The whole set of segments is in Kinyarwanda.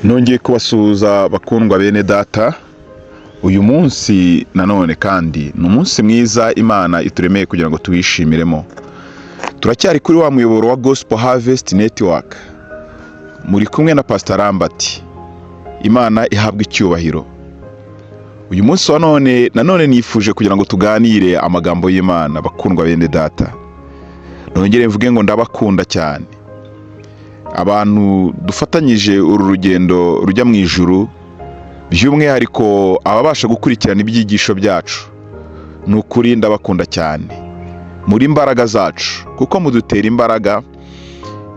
Nongeye kubasuhuza bakundwa bene data. Uyu munsi nanone kandi ni umunsi mwiza Imana ituremeye kugira ngo tuwishimiremo. Turacyari kuri wa muyoboro wa Gospel Harvest Network. Muri kumwe na Pastor Lambert. Imana ihabwe icyubahiro. Uyu munsi nanone nifuje kugira ngo tuganire amagambo y'Imana bakundwa bene data. Nongere mvuge ngo ndabakunda cyane. Abantu dufatanyije uru rugendo rujya mu ijuru, by'umwihariko ababasha gukurikirana ibyigisho byacu, ni ukuri ndabakunda cyane muri imbaraga zacu, kuko mudutera imbaraga.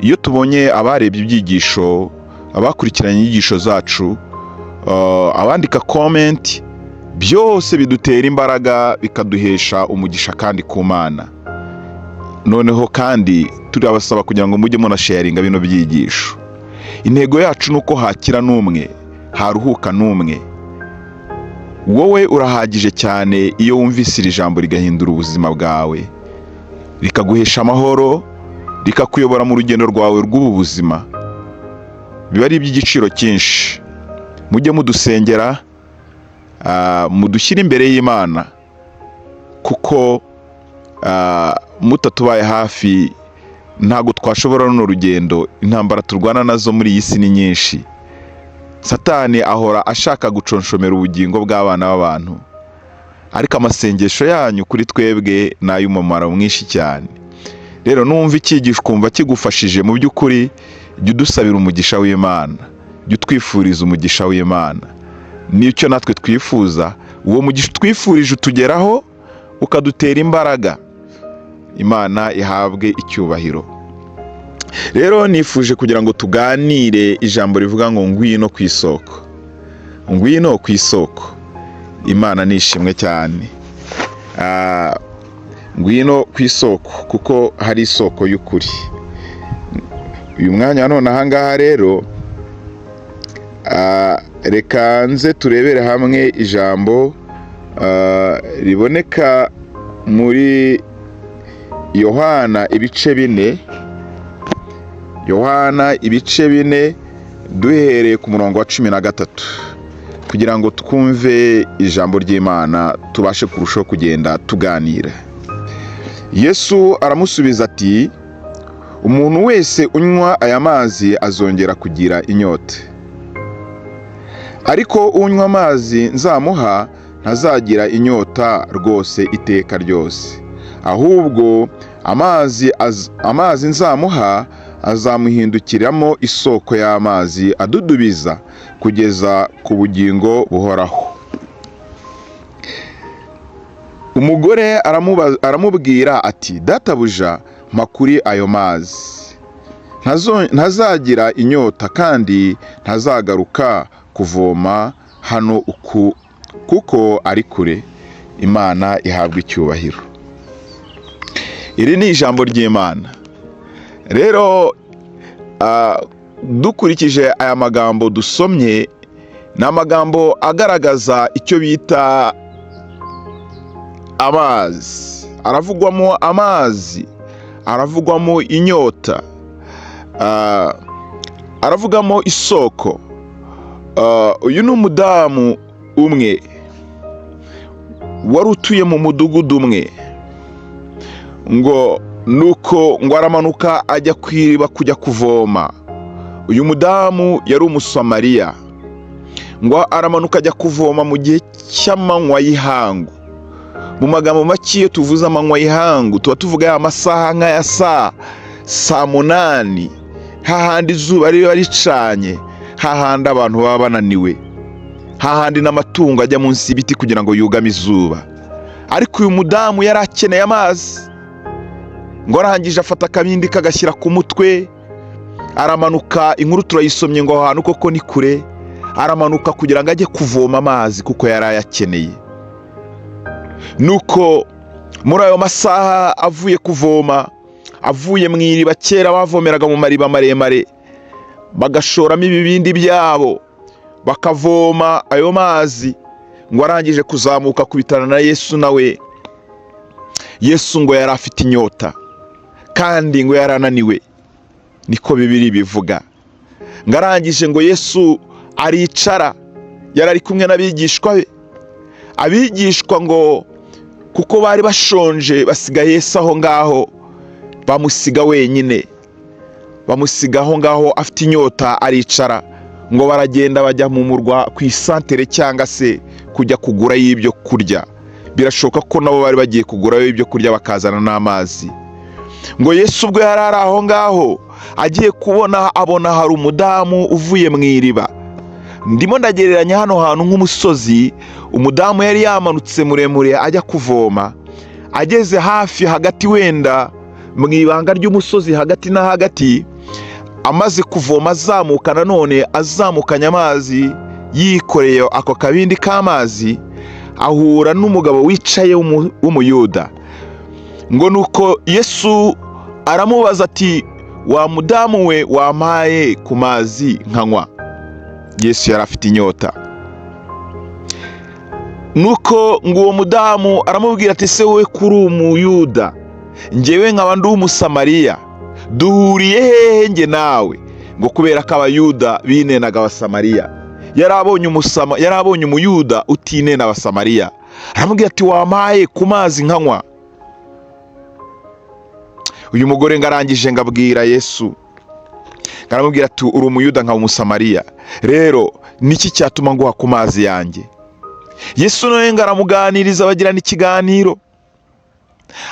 Iyo tubonye abarebye ibyigisho, abakurikiranye inyigisho zacu, abandika comment, byose bidutera imbaraga, bikaduhesha umugisha kandi ku Mana. Noneho kandi turabasaba kugira ngo mujye muna sharinga bino byigisho. Intego yacu nuko hakira numwe, haruhuka numwe. Wowe urahagije cyane iyo wumvise iri jambo rigahindura ubuzima bwawe, rikaguhesha amahoro, rikakuyobora mu rugendo rwawe rw'ubu buzima. Biba ari iby'igiciro cyinshi. Mujye mudusengera, mudushyira imbere y'Imana, kuko mutatubaye hafi ntago twashobora runo rugendo. Intambara turwana nazo muri iyi si ni nyinshi. Satani ahora ashaka guconshomera ubugingo bw'abana b'abantu, ariko amasengesho yanyu kuri twebwe ni ay'umumaro mwinshi cyane. Rero numva icyigisho kumva kigufashije, mu by'ukuri jya udusabira umugisha w'Imana, jya utwifuriza umugisha w'Imana. Nicyo natwe twifuza, uwo mugisha twifurije utugeraho, ukadutera imbaraga. Imana ihabwe icyubahiro. Rero nifuje kugira ngo tuganire ijambo rivuga ngo ngwino ku isoko. Ngwino ku isoko. Imana nishimwe cyane. Ngwino ku isoko, kuko hari isoko y'ukuri. Uyu mwanya none ahangaha rero, reka nze turebere hamwe ijambo riboneka muri Yohana ibice 4. Yohana ibice 4 duhereye ku murongo wa 13, kugira ngo twumve ijambo ry'Imana, tubashe kurushaho kugenda tuganira. Yesu aramusubiza ati, umuntu wese unywa aya mazi azongera kugira inyota, ariko unywa amazi nzamuha ntazagira inyota rwose iteka ryose, ahubwo amazi nzamuha azamuhindukiramo isoko y'amazi adudubiza kugeza ku bugingo buhoraho. Umugore aramubwira ati, databuja, mpa kuri ayo mazi, ntazagira inyota kandi ntazagaruka kuvoma hano kuko ari kure. Imana ihabwa icyubahiro. Iri ni ijambo ry'Imana. Rero dukurikije aya magambo dusomye, ni amagambo agaragaza icyo bita amazi. Aravugwamo amazi, aravugwamo inyota, aravugamo isoko. Uyu ni umudamu umwe wari utuye mu mudugudu umwe, ngo aramanuka ajya kwiriba kujya kuvoma. Uyu mudamu yari umusamariya, ngo aramanuka ajya kuvoma mu gihe cy'amanywa y'ihangu. Mu magambo make, iyo tuvuze amanywa y'ihangu tuba tuvuga ya masaha nk'aya saa 8, hahandi izuba riba ricanye, hahandi abantu baba bananiwe, hahandi n'amatungo ajya munsi y'ibiti kugira ngo yugame izuba. Ariko uyu mudamu yari akeneye amazi, ngo arangije afata akabindi kagashyira ku mutwe, aramanuka. Inkuru turayisomye ngo ahantu koko ni kure, aramanuka kugira ngo ajye kuvoma amazi kuko yari ayakeneye. Nuko muri ayo masaha avuye kuvoma, avuye mu iriba, kera bavomeraga mu mariba maremare, bagashoramo ibibindi byabo bakavoma ayo mazi. Ngo arangije kuzamuka kubitana na Yesu, nawe Yesu ngo yari afite inyota kandi ngo yarananiwe, niko Bibiliya bivuga. Ngarangije ngo Yesu aricara. Yari ari kumwe n'abigishwa be. Abigishwa ngo kuko bari bashonje basiga Yesu aho ngaho, bamusiga wenyine, bamusiga aho ngaho afite inyota, aricara. Ngo baragenda bajya mu murwa ku isantere cyangwa se kujya kugura y'ibyo kurya. Birashoboka ko nabo bari bagiye kugurayo ibyo kurya bakazana n'amazi. Ngo Yesu ubwo yari ari aho ngaho agiye abona hari umudamu uvuye mu iriba. Ndimo ndagereranya hano hantu nk'umusozi, umudamu yari yamanutse muremure ajya kuvoma. Ageze hafi hagati wenda mu ibanga ry'umusozi hagati na hagati, amaze kuvoma azamuka, nanone azamukanye amazi yikoreye ako kabindi k'amazi, ahura n'umugabo wicaye w'umuyuda. Ngo nuko Yesu aramubaza ati, wa mudamu we, wampaye ku mazi nkanywa? Yesu yari afite inyota. Nuko ngo uwo mudamu aramubwira ati, se wowe kuri umuyuda, njyewe nkaba ndi umusamariya, duhuriye hehe njye nawe? Ngo kubera ko abayuda binenaga abasamariya. Yari abonye umuyuda utinena abasamariya. Aramubwira ati, wampaye ku mazi nkanywa? Uyu mugore ngarangije ngabwira Yesu, ngaramubwira ati, uri umuyuda nkaba umusamariya, rero niki cyatuma nguha ku mazi yanjye? Yesu nawe ngaramuganiriza, bagirana ikiganiro.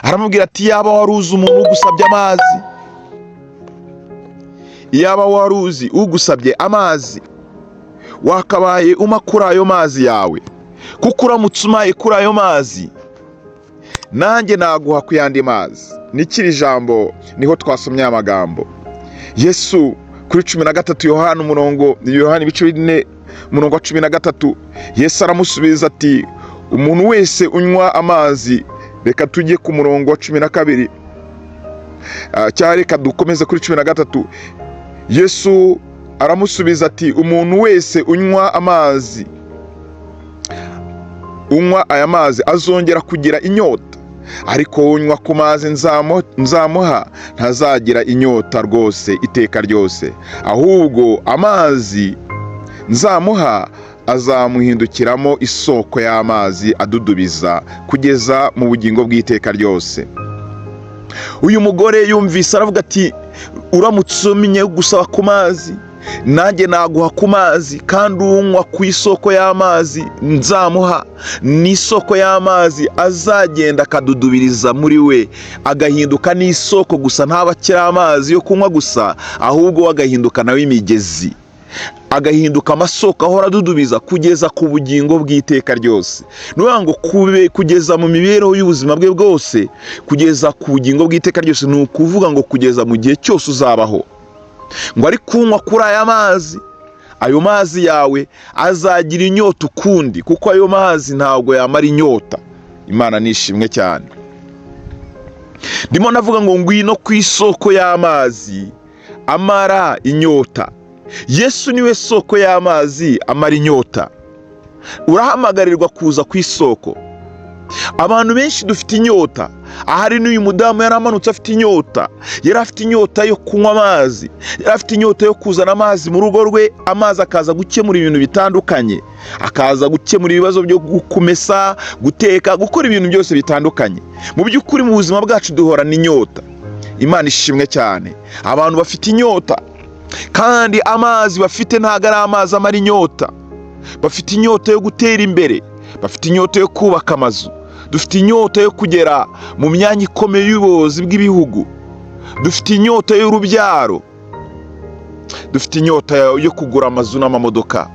Aramubwira ati, yaba wari uzi umuntu ugusabye amazi, yaba wari uzi ugusabye amazi, wakabaye uma kuri ayo mazi yawe, kuko uramutse umaye kuri ayo mazi, nanjye naguha ku yandi mazi. Nikiri jambo niho twasomye amagambo. Yesu kuri 13 Yohana ibice 4 umurongo wa 13, Yesu aramusubiza ati, umuntu wese unywa amazi, reka tujye ku murongo wa 12, cyangwa reka dukomeze kuri 13. Yesu aramusubiza ati, umuntu wese unywa aya mazi azongera kugira inyota, ariko unywa ku mazi nzamuha ntazagira inyota rwose iteka ryose, ahubwo amazi nzamuha azamuhindukiramo isoko y'amazi adudubiza kugeza mu bugingo bw'iteka ryose. Uyu mugore yumvise aravuga ati, uramutse umenye gusaba ku mazi, nanjye naguha ku mazi, kandi unywa ku isoko y'amazi nzamuha n'isoko y'amazi azagenda akadudubiriza muri we, agahinduka n'isoko gusa, ntabakiri amazi yo kunywa gusa, ahubwo agahinduka nawe imigezi, agahinduka amasoko ahora adudubiza kugeza ku bugingo bw'iteka ryose. Nuvuga ngo kugeza mu mibereho y'ubuzima bwe bwose, kugeza ku bugingo bw'iteka ryose, ni ukuvuga ngo kugeza mu gihe cyose uzabaho. Ngo ari kunywa kuri aya mazi, ayo mazi yawe azagira inyota ukundi, kuko ayo mazi ntabwo yamara inyota. Imana nishimwe cyane. Ndimo navuga ngo ngwino ku isoko y'amazi amara inyota. Yesu niwe soko y'amazi amara inyota. Urahamagarirwa kuza ku isoko. Abantu benshi dufite inyota. Ahari n'uyu mudamu yari amanutse afite inyota. Yari afite inyota yo kunywa amazi, yari afite inyota yo kuzana amazi mu rugo rwe. Amazi akaza gukemura ibintu bitandukanye, akaza gukemura ibibazo byo kumesa, guteka, gukora ibintu byose bitandukanye. Mu by'ukuri mu buzima bwacu duhorana inyota. Imana ishimwe cyane. Abantu bafite inyota, kandi amazi bafite ntago ari amazi amara inyota. Bafite inyota yo gutera imbere, bafite inyota yo kubaka amazu, dufite inyota yo kugera mu myanya ikomeye y'ubuyobozi bw'ibihugu, dufite inyota y'urubyaro, dufite inyota yo kugura amazu n'amamodoka.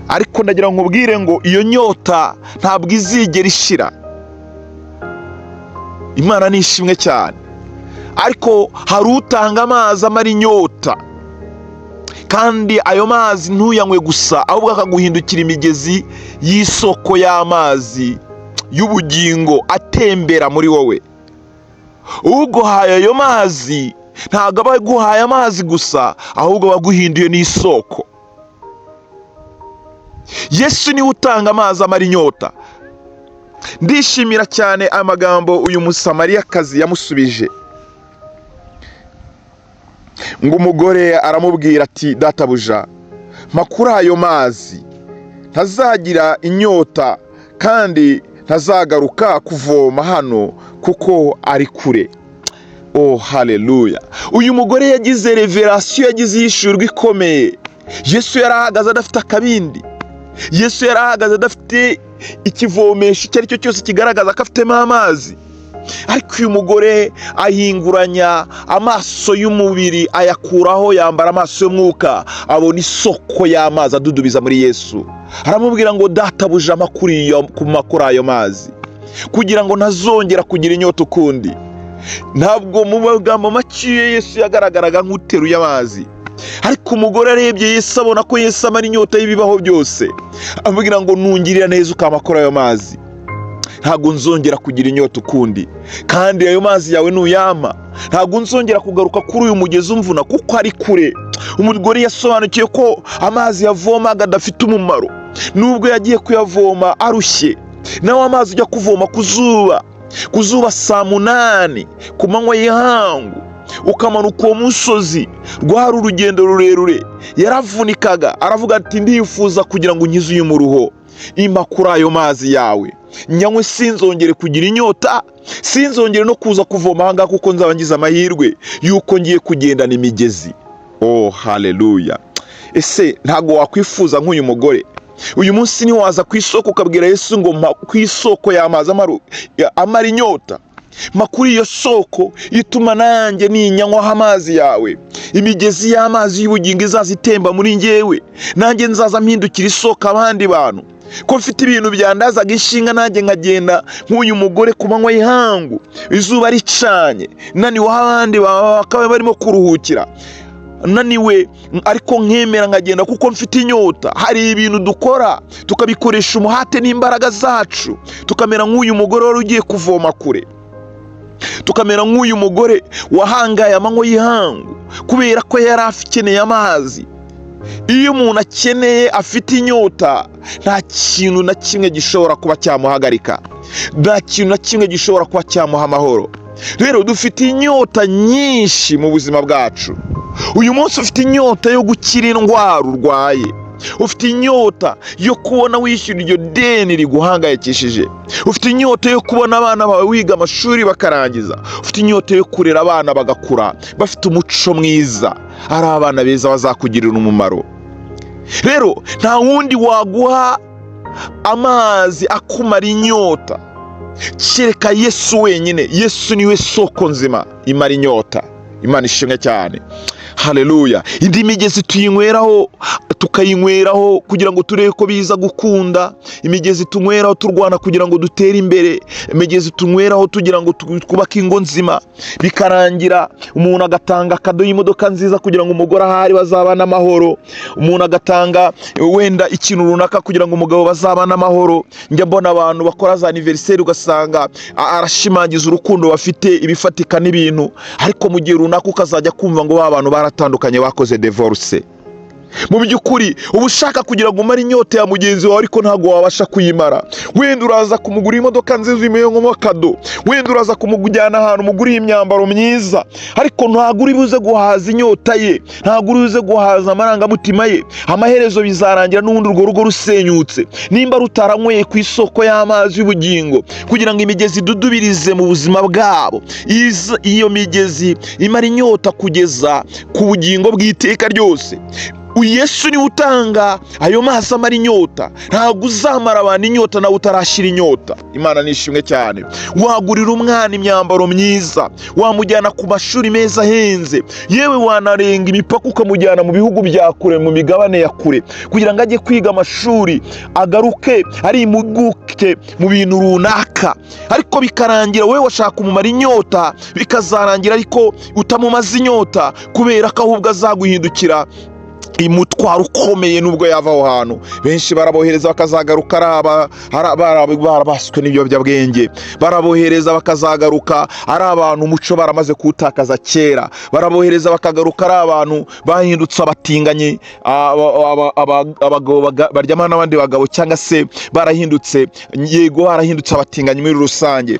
Ariko ndagira ngo nkubwire ngo iyo nyota ntabwo izigera ishira. Imana nishimwe cyane. Ariko hari utanga amazi amara inyota, kandi ayo mazi ntuyanywe gusa, ahubwo akaguhindukira imigezi y'isoko y'amazi y'ubugingo atembera muri wowe. Uguhaye ayo mazi ntabwo aba aguhaye amazi gusa, ahubwo baguhinduye n'isoko. Yesu niwe utanga amazi amara inyota. Ndishimira cyane amagambo uyu musamariyakazi yamusubije. Ngo umugore aramubwira ati, databuja, makuru ayo mazi ntazagira inyota kandi ntazagaruka kuvoma hano kuko ari kure. Oh haleluya! Uyu mugore yagize revelation, yagize yishurwa ikomeye. Yesu yarahagaze adafite akabindi, Yesu yarahagaze adafite ikivomesho icyo ari cyo cyose kigaragaza ko afitemo amazi. Ariko uyu mugore ahinguranya amaso y'umubiri ayakuraho, yambara amaso y'umwuka, abona isoko y'amazi adudubiza muri Yesu. Aramubwira ngo databuja amakuru ayo mazi kugira ngo ntazongera kugira inyota ukundi. Ntabwo mu magambo make Yesu yagaragaraga nk'uteruye amazi, ariko umugore arebye Yesu abona ko Yesu amara inyota y'ibibaho byose, amubwira ngo nungirira neza ukamakora ayo mazi, ntabwo nzongera kugira inyota ukundi, kandi ayo mazi yawe nuyama ntabwo nzongera kugaruka kuri uyu mugezi umvuna kuko ari kure. Umugore yasobanukiye ko amazi yavomaga adafite umumaro, nubwo yagiye kuyavoma arushye. Nawe amazi ujya kuvoma ku zuba saa 8 ku manywa y'ihangu, ukamanuka uwo musozi, rwari urugendo rurerure. Yaravunikaga, aravuga ati ndifuza kugira ngo unkize uyu muruho, impa kuri ayo mazi yawe nyanywe, sinzongere kugira inyota, sinzongere no kuza kuvoma ahangaha kuko nzaba ngize amahirwe yuko ngiye kugendana imigezi. Oh haleluya! Ese ntago wakwifuza nk'uyu mugore? Uyu munsi ni waza ku isoko ukabwira Yesu ngo mpa ku isoko y'amazi amara inyota, makuri iyo soko ituma nanjye ninyanywaho amazi yawe, imigezi y'amazi y'ubugingo izaza itemba muri njyewe, nanjye nzaza mpindukira isoko abandi bantu. Ko mfite ibintu byandazaga inshinga, nanjye nkagenda nk'uyu mugore ku manywa y'ihangu, izuba ricanye, naniwe abandi bakaba barimo kuruhukira, naniwe ariko nkemera nkagenda kuko mfite inyota. Hari ibintu dukora tukabikoresha umuhate n'imbaraga zacu, tukamera nk'uyu mugore wari ugiye kuvoma kure, tukamera nk'uyu mugore wahangaye amanywa y'ihangu kubera ko yari akeneye amazi. Iyo umuntu akeneye, afite inyota, nta kintu na kimwe gishobora kuba cyamuhagarika, nta kintu na kimwe gishobora kuba cyamuha amahoro. Rero dufite inyota nyinshi mu buzima bwacu. Uyu munsi ufite inyota yo gukira indwara urwaye, ufite inyota yo kubona wishyura iryo deni riguhangayikishije, ufite inyota yo kubona abana bawe wiga amashuri bakarangiza, ufite inyota yo kurera abana bagakura bafite umuco mwiza, ari abana beza bazakugirira umumaro. Rero nta wundi waguha amazi akumara inyota kereka Yesu wenyine. Yesu niwe soko nzima imara inyota. Imana ishimwe cyane. Haleluya! Indi migezi tuyinyweraho, tukayinyweraho kugira ngo turebe ko biza gukunda. Imigezi tunyweraho turwana kugira ngo dutere imbere. Imigezi tunyweraho tugira ngo twubake ingo nzima, bikarangira umuntu agatanga akado y'imodoka nziza kugira ngo umugore ahari bazabana amahoro, umuntu agatanga wenda ikintu runaka kugira ngo umugabo bazabana amahoro. Njya mbona abantu bakora za anniversaire ugasanga arashimangiza urukundo bafite, ibifatika n'ibintu, ariko mu gihe runaka ukazajya kumva ngo abantu baratandukanye bakoze divorce. Mu by'ukuri uba ushaka kugira ngo umare inyota ya mugenzi wawe, ariko ntabwo wabasha kuyimara. Wenda uraza kumugura imodoka nziza imeye nk'akado, wenda uraza kumujyana ahantu umuguriye imyambaro myiza, ariko ntabwo uri buze guhaza inyota ye, ntabwo uri buze guhaza amarangamutima ye. Amaherezo bizarangira n'ubundi urwo rugo rusenyutse, nimba rutaranyweye ku isoko y'amazi y'ubugingo kugira ngo imigezi idudubirize mu buzima bwabo. Iyo migezi imara inyota kugeza ku bugingo bw'iteka ryose. Yesu ni utanga ayo mazi amara inyota. Ntabwo uzamara abantu inyota nawe utarashira inyota. Imana nishimwe cyane. Wagurira umwana imyambaro myiza, wamujyana ku mashuri meza ahenze, yewe wanarenga imipaka ukamujyana mu bihugu bya kure, mu migabane ya kure, kugira ngo ajye kwiga amashuri agaruke ari impuguke mu bintu runaka. Ariko bikarangira wowe washaka kumumara inyota, bikazarangira ariko utamumaze inyota, kubera ko ahubwo azaguhindukira imutwaro ukomeye nubwo yava aho hantu. Benshi barabohereza bakazagaruka barabaswe n'ibiyobyabwenge, barabohereza bakazagaruka ari abantu umuco baramaze kuwutakaza kera, barabohereza bakagaruka ari abantu bahindutse abatinganyi, abagabo baryamana n'abandi bagabo, cyangwa se barahindutse abatinganyi muri rusange.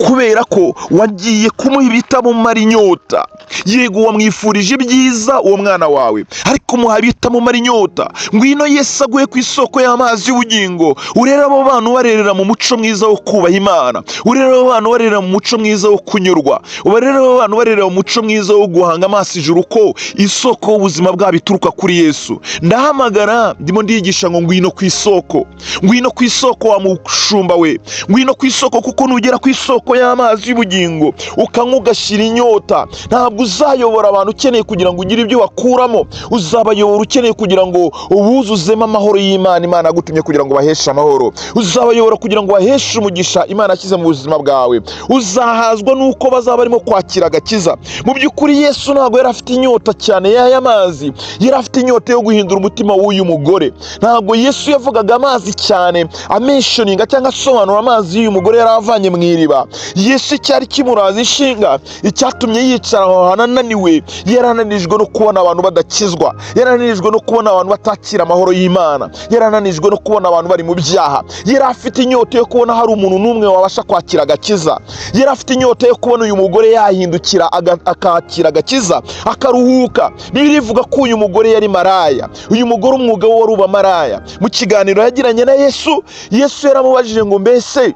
kubera ko wagiye kumuha ibitamumara inyota. Yego wamwifurije ibyiza uwo mwana wawe, ariko muha ibitamumara inyota. Ngwino Yesu aguhe ku isoko y'amazi y'ubugingo. Urere abo bana ubarerera mu muco mwiza wo kubaha Imana, urere abo bana ubarerera mu muco mwiza wo kunyurwa, ubarere abo bana ubarerera mu muco mwiza wo guhanga amaso ijuru, ko isoko y'ubuzima bwabo ituruka kuri Yesu. Ndahamagara ndimo ndigisha ngo ngwino ku isoko, ngwino ku isoko wa mushumba we, ngwino ku isoko, kuko nugera ku isoko y'amazi y'ubugingo ukanywa ugashira inyota, ntabwo uzayobora abantu ukeneye kugira ngo ugire ibyo wakuramo, uzabayobora ukeneye kugira ngo ubuzuzemo amahoro y'Imana Imana yagutumye kugira ngo baheshe amahoro, uzabayobora kugira ngo baheshe umugisha Imana yashyize mu buzima bwawe. Uzahazwa nuko bazaba barimo kwakira agakiza. Mu by'ukuri Yesu ntabwo yari afite inyota cyane y'aya mazi, yari afite inyota yo guhindura umutima w'uyu mugore. Ntabwo Yesu yavugaga amazi cyane amenshoninga cyangwa asobanura amazi y'uyu mugore yari avanye mu iriba. Yesu cyari kimuraza ishinga, icyatumye yicara aho hantu ananiwe, yarananijwe no kubona abantu badakizwa, yarananijwe no kubona abantu batakira amahoro y'Imana, yarananijwe no kubona abantu bari mu byaha. Yari afite inyota yo kubona hari umuntu n'umwe wabasha kwakira agakiza. Yari afite inyota yo kubona uyu mugore yahindukira akakira agakiza akaruhuka. Bibiliya ivuga ko uyu mugore yari maraya, uyu mugore umwuga we wari uba maraya. Mu kiganiro yagiranye na Yesu, Yesu yaramubajije ngo mbese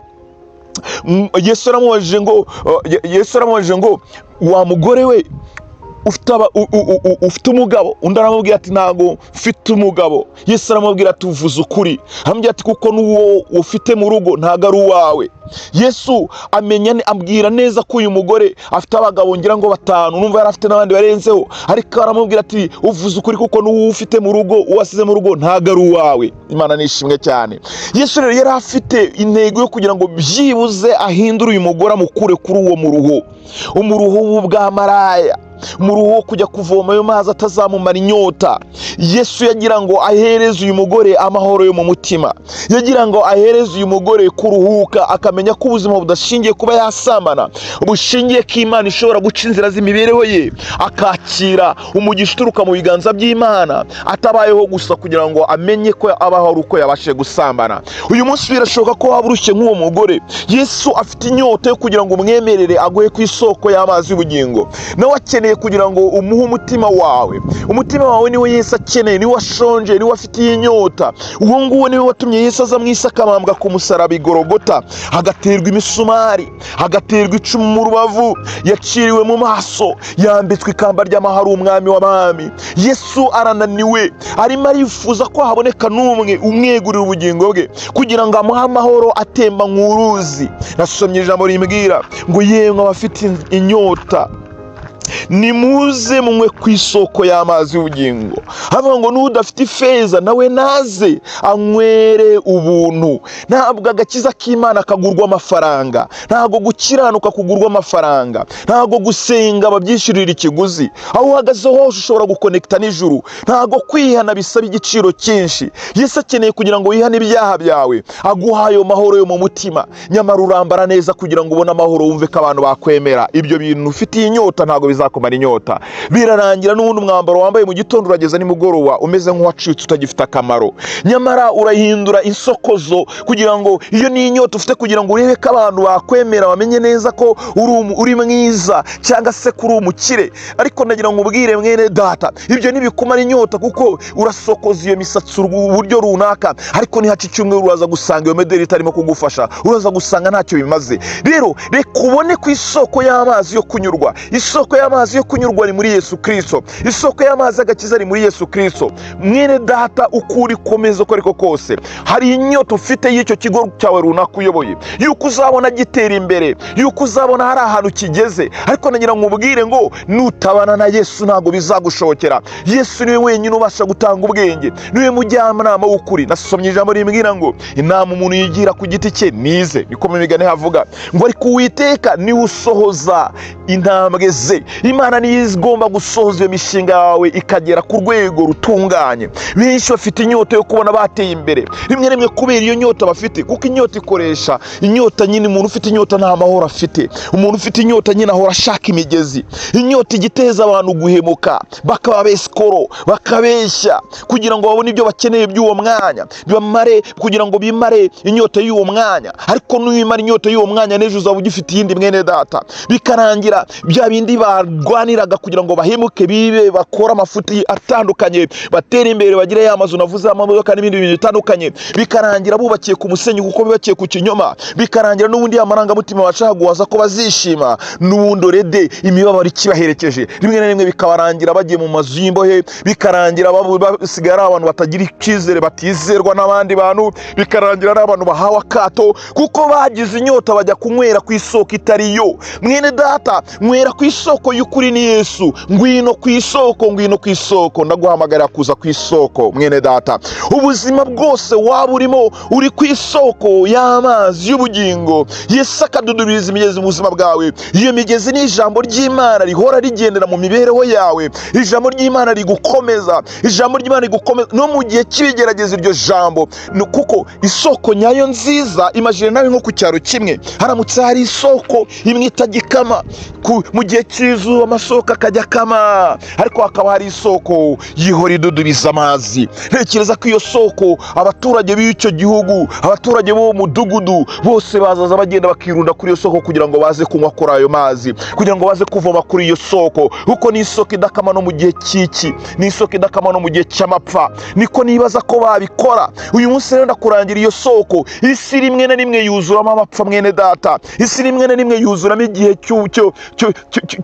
Yesu aramubajije ngo wa mugore we ufite umugabo? Undi aramubwira ati ntago ufite umugabo. Yesu aramubwira ati uvuze ukuri. Aramubwira ati kuko n'uwo ufite mu rugo ntago ari uwawe. Yesu abwira neza ko uyu mugore afite abagabo ngira ngo 5, numva yari afite n'abandi barenzeho, ariko aramubwira ati uvuze ukuri kuko n'uwo ufite mu rugo, uwasize mu rugo ntago ari uwawe. Imana nishimwe cyane. Yesu rero yari afite intego yo kugira ngo byibuze ahindure uyu mugore amukure kuri uwo umuruho bwa maraya, mu ruho kujya kuvoma ayo mazi atazamumara inyota. Yesu yagira ngo ahereze uyu mugore amahoro yo mu mutima, yagira ngo ahereze uyu mugore kuruhuka, akamenya ko ubuzima budashingiye kuba yasambana, bushingiye ko Imana ishobora guca inzira z'imibereho ye, akakira umugisha uturuka mu biganza by'Imana, atabayeho gusa kugira ngo amenye ko abaho ari uko yabashije gusambana. Uyu munsi birashoboka ko waba urushye nk'uwo mugore. Yesu afite inyota yo kugira ngo umwemerere aguhe ku isoko y'amazi y'ubugingo. Nawe akeneye kugira ngo umuhe umutima wawe. Umutima wawe niwe Yesu akeneye, niwe ashonje, niwe afitiye inyota. Uwo nguwo niwe watumye Yesu aza mu isi akamambwa ku musaraba i Gologota, agaterwa imisumari, agaterwa icumu mu rubavu, yaciriwe mu maso, yambitswe ikamba ry'amahwa ari umwami w'abami. Yesu arananiwe, arimo arifuza ko haboneka n'umwe umwegurira ubugingo bwe kugira ngo amuhe amahoro atemba nk'uruzi. Nasomye ijambo rimbwira ngo yemwe abafite inyota nimuze munywe ku isoko y'amazi y'ubugingo. Havuga ngo n'udafite ifeza nawe naze anywere ubuntu. Ntabwo agakiza k'Imana kagurwa amafaranga, ntabwo gukiranuka kugurwa amafaranga, ntabwo gusenga babyishyurira ikiguzi. Aho uhagaze hose ushobora gukonekita n'ijuru, ntabwo kwihana bisaba igiciro cyinshi. Yesu akeneye kugira ngo wihane ibyaha byawe, aguha ayo mahoro yo mu mutima. Nyamara urambara neza kugira ngo ubone amahoro, wumve ko abantu bakwemera. Ibyo bintu ufitiye inyota ntabwo bizakumara inyota. Birarangira n'ubundi umwambaro wambaye mu gitondo urageza nimugoroba umeze nk'uwacitse utagifite akamaro. Nyamara urahindura insokozo kugira ngo iyo ni inyota ufite, kugira ngo urebe ko abantu bakwemera, bamenye neza ko uri mwiza cyangwa se kuri umukire. Ariko nagira ngo ubwire mwene data, ibyo ntibikumara inyota, kuko urasokoza iyo misatsi uburyo runaka, ariko nihaca icyumweru uraza gusanga iyo mederi itarimo kugufasha, uraza gusanga ntacyo bimaze. Rero reka ubone ku isoko y'amazi yo kunyurwa. Isoko y'amazi yo kunyurwa ni muri Yesu Kristo. Isoko y'amazi y'agakiza ari muri Yesu Kristo. Mwene data, ukuri komeza uko ariko kose, hari inyota ufite y'icyo kigo cyawe runaka uyoboye, yuko uzabona gitera imbere, yuko uzabona hari ahantu kigeze. Ariko nagira ngo ubwire ngo nutabana na Yesu ntabwo bizagushokera. Yesu niwe wenyine ubasha gutanga ubwenge, niwe mujyanama w'ukuri. Nasomye ijambo rimbwira ngo inama umuntu yigira ku giti cye nize, niko mu migani havuga ngo ariko Uwiteka niwe usohoza intambwe ze. Imana niyo igomba gusohoza iyo mishinga yawe ikagera ku rwego rutunganye. Benshi bafite inyota yo kubona bateye imbere, rimwe rimwe kubera iyo nyota bafite, kuko inyota ikoresha inyota nyine. Umuntu ufite inyota nta mahoro afite. Umuntu ufite inyota nyine ahora ashaka imigezi. Inyota igiteza abantu guhemuka, bakaba besikoro, bakabeshya kugira ngo babone ibyo bakeneye by'uwo mwanya, bamare kugira ngo bimare inyota y'uwo mwanya. Ariko nuyimara inyota y'uwo mwanya, n'ejo uzaba ugifite iyindi, mwene data. Bikarangira bya bindi barwaniraga kugira ngo bahemuke, bibe, bakora amafuti atandukanye, batera imbere, bagire ya mazu navuze, amamodoka n'ibindi bintu bitandukanye, bikarangira bubakiye ku musenyi kuko bibakiye ku kinyoma. Bikarangira n'ubundi amarangamutima bashaka guhaza ko bazishima, n'ubundi orede imibabaro ikibaherekeje. Rimwe na rimwe bikabarangira bagiye mu mazu y'imbohe, bikarangira basigaye ari abantu batagira icyizere, batizerwa n'abandi bantu, bikarangira ari abantu bahawe akato kuko bagize inyota bajya kunywera ku isoko itari yo. Mwene data, nywera ku isoko y'ukuri ni Yesu. Ngwino ku isoko, ngwino ku isoko. Ndaguhamagarira kuza ku isoko, mwene data. Ubuzima bwose waba urimo uri ku isoko y'amazi y'ubugingo. Yesu akadudubiriza imigezi mu buzima bwawe. Iyo migezi ni ijambo ry'Imana rihora rigendera mu mibereho yawe. Ijambo ry'Imana rigukomeza, ijambo ry'Imana rigukomeza no mu gihe cy'ibigerageza. Iryo jambo kuko isoko nyayo nziza, imagine nawe nko ku cyaro kimwe haramutse hari isoko imwe itagikama, mu gihe cy'izuba amasoko akajya kama, ariko hakaba hari isoko yihora idudubiza amazi. Ntekereza ko iyo soko abaturage b'icyo gihugu, abaturage bo mu mudugudu bose bazaza bagenda bakirunda kuri iyo soko kugira ngo baze kunywa kuri ayo mazi, kugira ngo baze kuvoma kuri iyo soko. Kuko ni isoko idakama no mu gihe cy'iki, ni isoko idakama no mu gihe cy'amapfa. Niko nibaza ko babikora. Uyu munsi rero ndakurangira iyo soko. Isi rimwe na rimwe yuzuramo amapfa, mwene data. Isi rimwe na rimwe yuzuramo igihe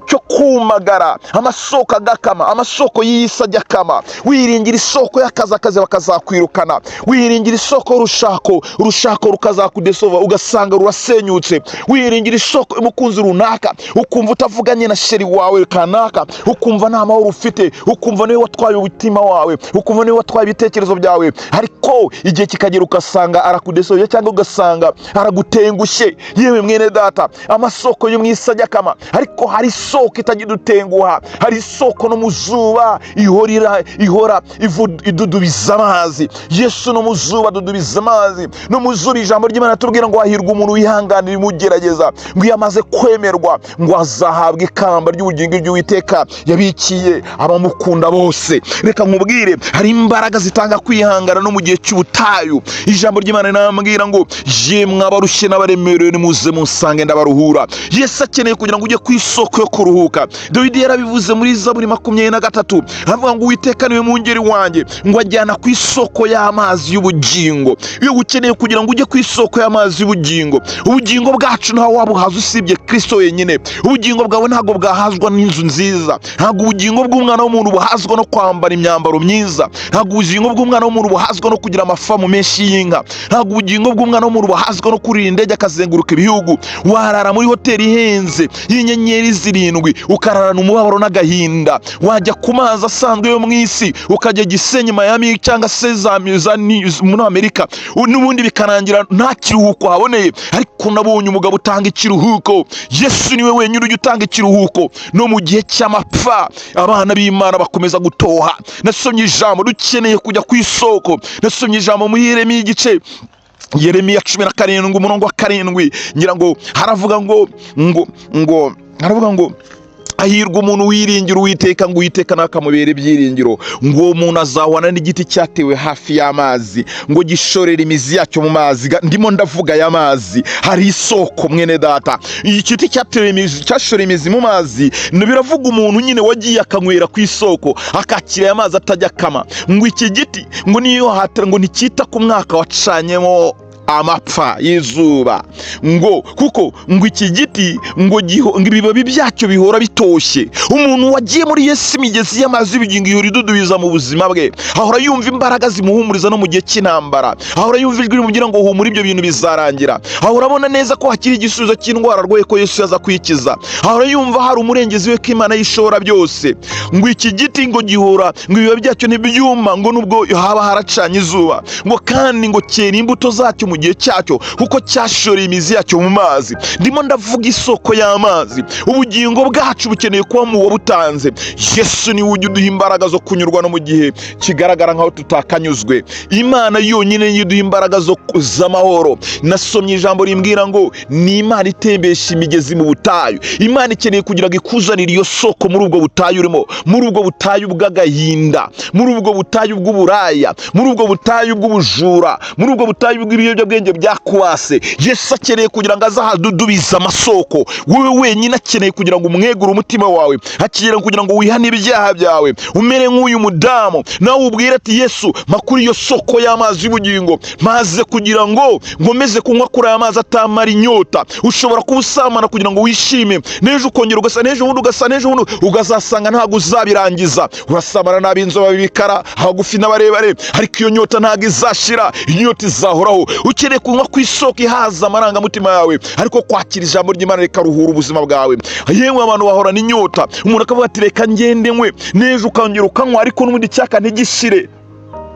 cyo kumagara, amasoko agakama, amasoko y'isi ajya akama. Wiringira isoko y'akazi bakazakwirukana. Wiringira isoko urushako rukazakudesova ugasanga rurasenyutse. Wiringira isoko umukunzi runaka ukumva utavuganye na sheri wawe kanaka, ukumva nta mahoro ufite, ukumva niwe watwaye umutima wawe, ukumva niwe watwaye ibitekerezo byawe, ariko igihe kikagera ugasanga arakudesovye cyangwa ugasanga aragutengushye. Yewe mwene data, amasoko yo mwisi ajya akama, ariko hari isoko itagidutenguha. Hari isoko no muzuba ihora idudubiza amazi. Yesu no muzuba adudubiza amazi. No muzuba ijambo ry'Imana tubwira ngo hahirwa umuntu wihanganira imugerageza, ngo yamaze kwemerwa ngo azahabwa ikamba ry'ubugingo ry'Uwiteka yabikiye abamukunda bose. Reka nkubwire, hari imbaraga zitanga kwihangana no mu gihe cy'ubutayu. Ijambo ry'Imana rinambwira ngo yemwe abarushye n'abaremerewe nimuze munsange ndabaruhura. Yesu akeneye kugira ngo ujye ku isoko yo kuruhuka. Dawidi yarabivuze muri Zaburi 23, avuga ngo Uwiteka niwe mwungeri wanjye, ngo ajyana ku isoko y'amazi y'ubugingo. Iyo ukeneye kugira ngo ujye ku isoko y'amazi y'ubugingo, ubugingo bwacu ntawe wabuhaza usibye Kristo wenyine. Ubugingo bwawe ntabwo bwahazwa n'inzu nziza, ntabwo ubugingo bw'umwana w'umuntu buhazwa no kwambara imyambaro myiza, ntabwo ubugingo bw'umwana w'umuntu buhazwa no kugira amafamu menshi y'inka, ntabwo ubugingo bw'umwana w'umuntu buhazwa no kurira indege akazenguruka ibihugu. Warara muri hoteli ihenze y'inyenyeri 7 ukararana umubabaro n'agahinda. Wajya ku mazi asanzwe yo mu isi ukajya Gisenyi, Miami cyangwa se muri Amerika, n'ubundi bikarangira nta kiruhuko haboneye. Ariko nabonye umugabo utanga ikiruhuko. Yesu niwe wenyine ujya utanga ikiruhuko no mu gihe cy'amapfa. Abana b'Imana bakomeza gutoha. Nasomye ijambo, dukeneye kujya ku isoko. Nasomye ijambo muri Yeremiya 17 umurongo wa 7, ngira ngo haravuga ngo hahirwa umuntu wiringira Uwiteka, ngo Uwiteka nakamubera ibyiringiro. Ngo umuntu azahwana n'igiti cyatewe hafi y'amazi, ngo gishorera imizi yacyo mu mazi. Ndimo ndavuga y'amazi. Hari isoko, mwene data. Igiti cyatewe imizi, cyashorera imizi mu mazi, biravuga umuntu nyine wagiye akanywera ku isoko, akakira amazi atajya akama. Ngo iki giti ngo niyo hatera ngo ntikita ku mwaka wacanyemo amapfa y'izuba, ngo kuko ngo iki giti ngo ibibabi byacyo bihora bitoshye. Umuntu wagiye muri Yesu imigezi y'amazi y'ubugingo ihora idudubiza mu buzima bwe. Ahora yumva imbaraga zimuhumuriza no mu gihe cy'intambara. Ahora yumva ijwi rimubwira ngo humura, ibyo bintu bizarangira. Ahora abona neza ko hakiri igisubizo cy'indwara arwaye, ko Yesu yaza kwikiza. Ahora yumva hari umurengezi we ko Imana yishobora byose. Ngo iki giti ngo gihora ngo ibibabi byacyo ntibyuma, ngo nubwo haba haracanye izuba, ngo kandi ngo cyera imbuto zacyo mu gihe cyacyo kuko cyashoreye imizi yacyo mu mazi. Ndimo ndavuga isoko y'amazi. Ubugingo bwacu bukeneye kuba mu wabutanze. Yesu niwe ujya uduha imbaraga zo kunyurwa no mu gihe kigaragara nkaho tutakanyuzwe. Imana yonyine niyo iduha imbaraga z'amahoro. Nasomye ijambo rimbwira ngo ni Imana itembesha imigezi mu butayu. Imana ikeneye kugira ngo ikuzanire iyo soko muri ubwo butayu urimo, muri ubwo butayu bw'agahinda, muri ubwo butayu bw'uburaya, muri ubwo butayu bw'ubujura, muri ubwo butayu bw'ibiyobyabwenge byakuwase. Yesu akeneye kugira ngo aze ahadudubize amasoko. Wowe wenyine akeneye kugira ngo umwegure umutima wawe, akeneye kugira ngo wihane ibyaha byawe, umere nk'uyu mudamu nawe ubwire ati Yesu makuri iyo soko y'amazi y'ubugingo, maze kugira ngo nkomeze kunywa kuri aya mazi atamara inyota. Ushobora kuba usamana kugira ngo wishime, n'ejo ukongera ugasa, n'ejo ubundi ugasa, n'ejo ubundi ugasanga ntabwo uzabirangiza. Urasamana n'ab'inzobe b'ibikara, abagufi n'abarebare, ariko iyo nyota ntabwo izashira, inyota izahoraho. Ukeneye kunywa ku isoko ihaza amarangamutima yawe, ariko kwakira ijambo ry'Imana rikaruhura ubuzima bwawe. Yewe abantu bahorana inyota, umuntu akavuga ati reka ngende nywe, n'ejo ukongera ukanywa, ariko n'ubundi icyaka ntigishire.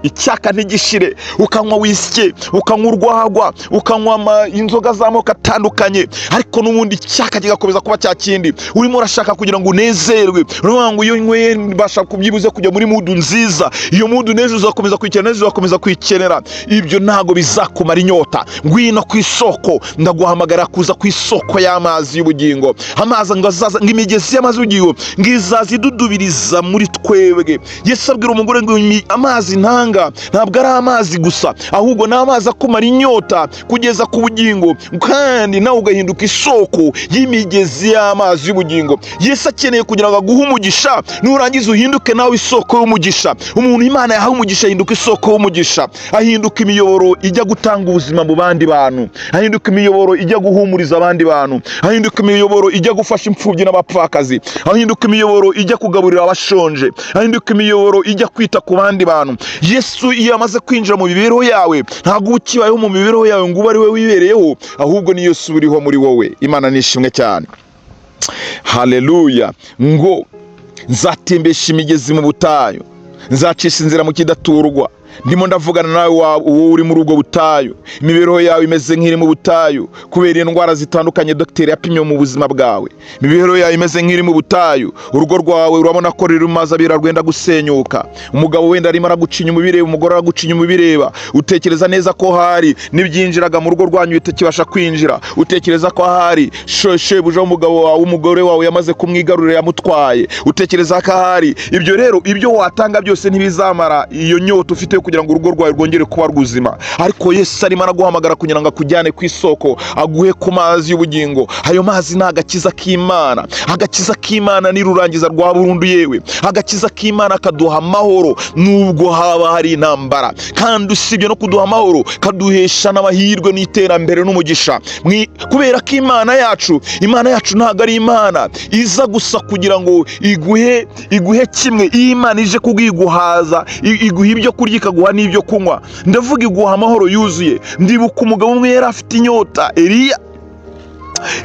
Icyaka ntigishire, ukanywa wisike, ukanywa urwagwa, ukanywa inzoga z'amoko atandukanye, ariko n'ubundi icyaka kigakomeza kuba cya kindi. Urimo urashaka kugira ngo unezerwe, urumva ngo iyo nyweye mbasha kubyibuze kujya muri mudu nziza, iyo mudu n'ejo uzakomeza kwikenera, n'ejo uzakomeza kwikenera. Ibyo ntago bizakumara inyota. Ngwino ku isoko, ndaguhamagara kuza ku isoko y'amazi y'ubugingo. Amazi ngo azaza, ngo imigezi y'amazi y'ubugingo ngo izaza idudubiriza muri twebwe. Yesu abwira umugore ngo amazi ntanga ntabwo ari amazi gusa, ahubwo ni amazi akumara inyota kugeza ku bugingo, kandi nawe ugahinduka isoko y'imigezi y'amazi y'ubugingo. Yesu akeneye kugira ngo aguhe umugisha, nurangiza uhinduke nawe isoko y'umugisha. Umuntu Imana yahawe umugisha ahinduka isoko y'umugisha, ahinduka imiyoboro ijya gutanga ubuzima mu bandi bantu, ahinduka imiyoboro ijya guhumuriza abandi bantu, ahinduka imiyoboro ijya gufasha imfubyi n'abapfakazi, ahinduka imiyoboro ijya kugaburira abashonje, ahinduka imiyoboro ijya kwita ku bandi bantu. Yesu iyo amaze kwinjira mu mibereho yawe, ntabwo ukibayeho mu mibereho yawe ngo ube ari we wibereyeho, ahubwo ni Yesu uriho muri wowe. Imana nishimwe cyane. Haleluya. Ngo nzatembesha imigezi mu butayu, nzacisha inzira mu kidaturwa. Ndimo ndavugana nawe wowe uri muri ubwo butayu, imibereho yawe imeze nk'iri mu butayu kubera indwara zitandukanye dogiteri yapimye mu buzima bwawe. Imibereho yawe imeze nk'iri mu butayu, urugo rwawe urabona ko riri mu mazi abira rwenda gusenyuka. Umugabo wenda arimo aragucinya umubireba, umugore aragucinya umubireba. Utekereza neza ko hari n'ibyinjiraga mu rugo rwanyu bitakibasha kwinjira. Utekereza ko hari shebuja w'umugabo wawe, umugore wawe yamaze kumwigarurira, yamutwaye. Utekereza ko hari ibyo. Rero ibyo watanga byose ntibizamara iyo nyota ufite kugira ngo urugo rwawe rwongere kuba rwuzima. Ariko Yesu arimo araguhamagara kugira ngo akujyane ku isoko, aguhe ku mazi y'ubugingo. Ayo mazi ni agakiza k'Imana. Agakiza k'Imana ni rurangiza rwa burundu yewe. Agakiza k'Imana kaduha amahoro nubwo haba hari intambara, kandi usibye no kuduha amahoro kaduhesha n'amahirwe n'iterambere n'umugisha. Kubera ko Imana yacu ntabwo ari Imana iza gusa kugira ngo iguhe kimwe. Iyi Imana ije kuguhaza, iguha ibyo kurya, ikaguha n'ibyo kunywa. Ndavuga iguha amahoro yuzuye. Ndibuka umugabo umwe yari afite inyota,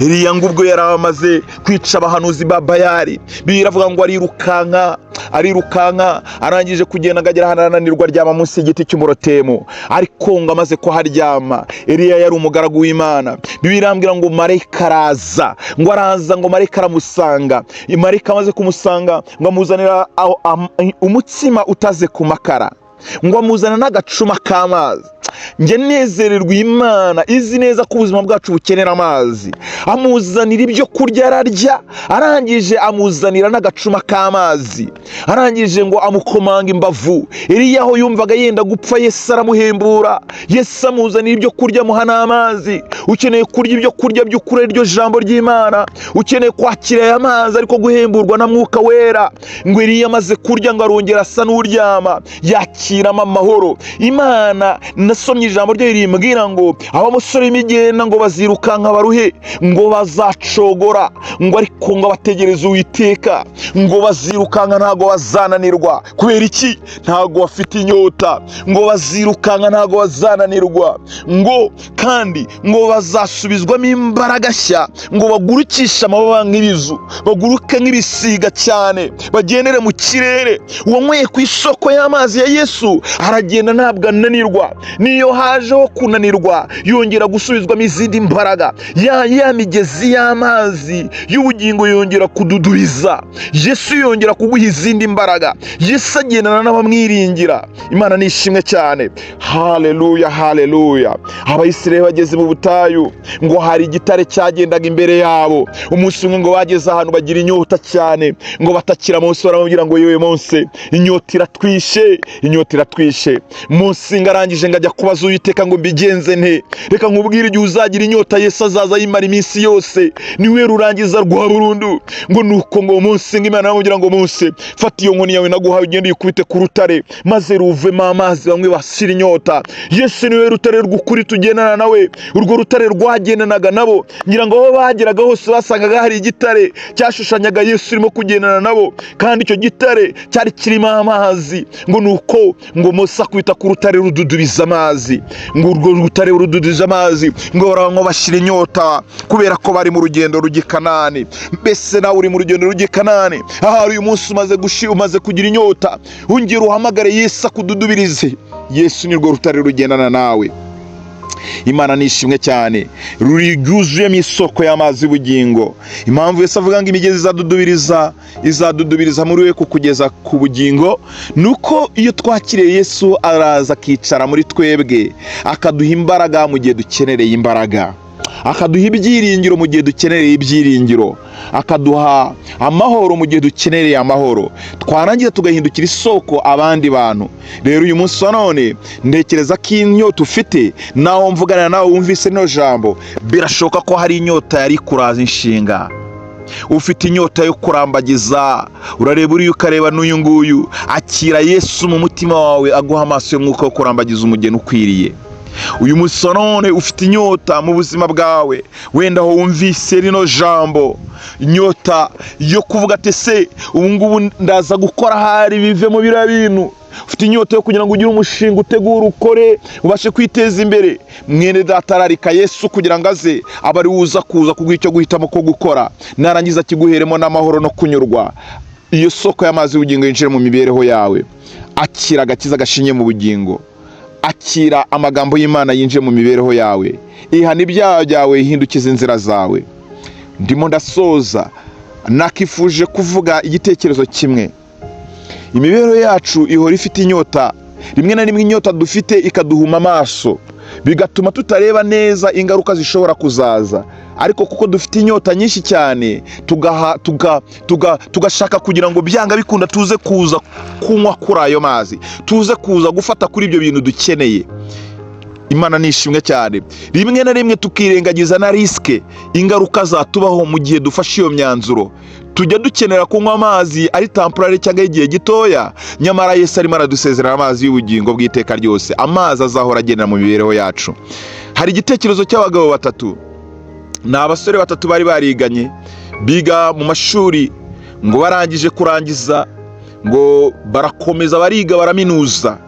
Eliya ngo ubwo yari amaze kwica abahanuzi ba Bayali, biravuga ngo arirukanka arangije kugenda agera ahantu arananirwa, aryama munsi y'igiti cy'umurotemu. Ariko ngo amaze kuharyama, Eliya yari umugaragu w'Imana. Birambwira ngo marayika araza, ngo marayika aramusanga. Marayika amaze kumusanga ngo amuzanira umutsima utaze ku makara, ngo amuzana n'agacuma k'amazi. Njye nezererwa Imana izi neza ko ubuzima bwacu bukenera amazi. Amuzanira ibyo kurya ararya, arangije amuzanira n'agacuma k'amazi, arangije ngo amukomanga imbavu. Eliya aho yumvaga yenda gupfa, Yesu aramuhembura. Yesu amuzanira ibyo kurya, amuha n'amazi. Ukeneye kurya ibyo kurya by'ukuri, iryo jambo ry'Imana. Ukeneye kwakira aya mazi ariko guhemburwa na Mwuka Wera. Ngo Eliya amaze kurya ngo arongera asa n'uryama, yakiramo amahoro. Imana nasomye ijambo rye rimbwira ngo abasore b'imigenda ngo bazirukanka baruhe, ngo bazacogora, ngo ariko ngo bategereze Uwiteka, ngo bazirukanka ntago bazananirwa. Kubera iki? Ntago bafite inyota. Ngo bazirukanka ntago bazananirwa, ngo kandi ngo bazasubizwamo imbaraga nshya, ngo bagurukishe amababa nk'ibizu, baguruke nk'ibisiga cyane, bagendere mu kirere. Uwanyweye ku isoko y'amazi ya Yesu Yesu aragenda ntabwo ananirwa, niyo hajeho kunanirwa yongera gusubizwamo izindi mbaraga, ya migezi y'amazi y'ubugingo yongera kududubiza. Yesu yongera kuguha izindi mbaraga. Yesu agendana n'abamwiringira. Imana nishimwe cyane. Haleluya, haleluya. Abayisiraheli bageze mu butayu ngo hari igitare cyagendaga imbere yabo. Umunsi umwe ngo bageze ahantu bagira inyota cyane, ngo batakira Mose baramubwira ngo yewe Mose, inyota iratwishe, inyota iratwishe. Mose ngarangije ngajya kubaza Uwiteka ngo mbigenze nte? Reka nkubwire igihe uzagira inyota Yesu azaza yimara iminsi yose, niwe rurangiza rwa burundu. Ngo nuko ngo Mose, ng'Imana aramubwira ngo Mose, fata iyo nkoni yawe naguhaye ugende uyikubite ku rutare maze ruvemo amazi bamwe bashira inyota. Yesu niwe rutare rw'ukuri tugendana nawe. Urwo rutare rwagendanaga nabo, ngira ngo aho bageraga hose basangaga hari igitare cyashushanyaga Yesu urimo kugendana nabo, kandi icyo gitare cyari kirimo amazi. Ngo nuko ngo Mose akwita ku rutare rududubiza amazi, ngo urwo rutare rududubiza amazi ngo baranywa bashira inyota kubera ko bari mu rugendo rujya i Kanani. Mbese nawe uri mu rugendo rujya i Kanani, ahari uyu munsi umaze kugira inyota, ongera uhamagare Yesu akududubirize. Yesu ni rwo rutare rugendana nawe. Imana nishimwe cyane, rwuzuyemo isoko y'amazi y'ubugingo. Impamvu Yesu avuga ngo imigezi izadudubiriza muri we kukugeza ku bugingo, nuko iyo twakiriye Yesu araza akicara muri twebwe, akaduha imbaraga mu gihe dukenereye imbaraga, akaduha ibyiringiro mu gihe dukenereye ibyiringiro, akaduha amahoro mu gihe dukenereye amahoro, twarangiza tugahindukira isoko abandi bantu. Rero uyu munsi wa none ntekereza ko inyota ufite, naho mvugana nawe wumvise rino jambo, birashoboka ko hari inyota yari kuraza inshinga. Ufite inyota yo kurambagiza, urareba uriya ukareba n'uyu nguyu. Akira Yesu mu mutima wawe, aguha amaso y'umwuka wo kurambagiza umugeni ukwiriye. Uyu munsi wa none ufite inyota mu buzima bwawe, wenda aho wumvise rino jambo, inyota yo kuvuga ati se ubu ngubu ndaza gukora hari bive mu biriya bintu. Ufite inyota yo kugira ngo ugire umushinga utegura ukore ubashe kwiteza imbere. Mwene data ararika Yesu kugira ngo aze abari uza kuza kuguha icyo guhitamo ko gukora, narangiza kiguheremo n'amahoro no kunyurwa. Iyo soko y'amazi y'ubugingo yinjire mu mibereho yawe. Akira agakiza gashingiye mu bugingo, akira amagambo y'Imana yinjiye mu mibereho yawe. Ihana ibyaha byawe, hindukiza inzira zawe. Ndimo ndasoza, nakifuje kuvuga igitekerezo kimwe. Imibereho yacu ihora ifite inyota. Rimwe na rimwe inyota dufite ikaduhuma amaso, bigatuma tutareba neza ingaruka zishobora kuzaza. Ariko kuko dufite inyota nyinshi cyane, tugashaka kugira ngo byanga bikunda tuze kuza kunywa kuri ayo mazi, tuze kuza gufata kuri ibyo bintu dukeneye. Imana nishimwe cyane. Rimwe na rimwe tukirengagiza na riske, ingaruka zatubaho mu gihe dufashe iyo myanzuro. Tujya dukenera kunywa amazi ari temporary cyangwa igihe gitoya, nyamara Yesu arimo aradusezerera amazi y'ubugingo bw'iteka ryose. Amazi azahora agendera mu mibereho yacu. Hari igitekerezo cy'abagabo batatu, ni abasore batatu bari bariganye, biga mu mashuri, ngo barangije kurangiza ngo barakomeza bariga baraminuza.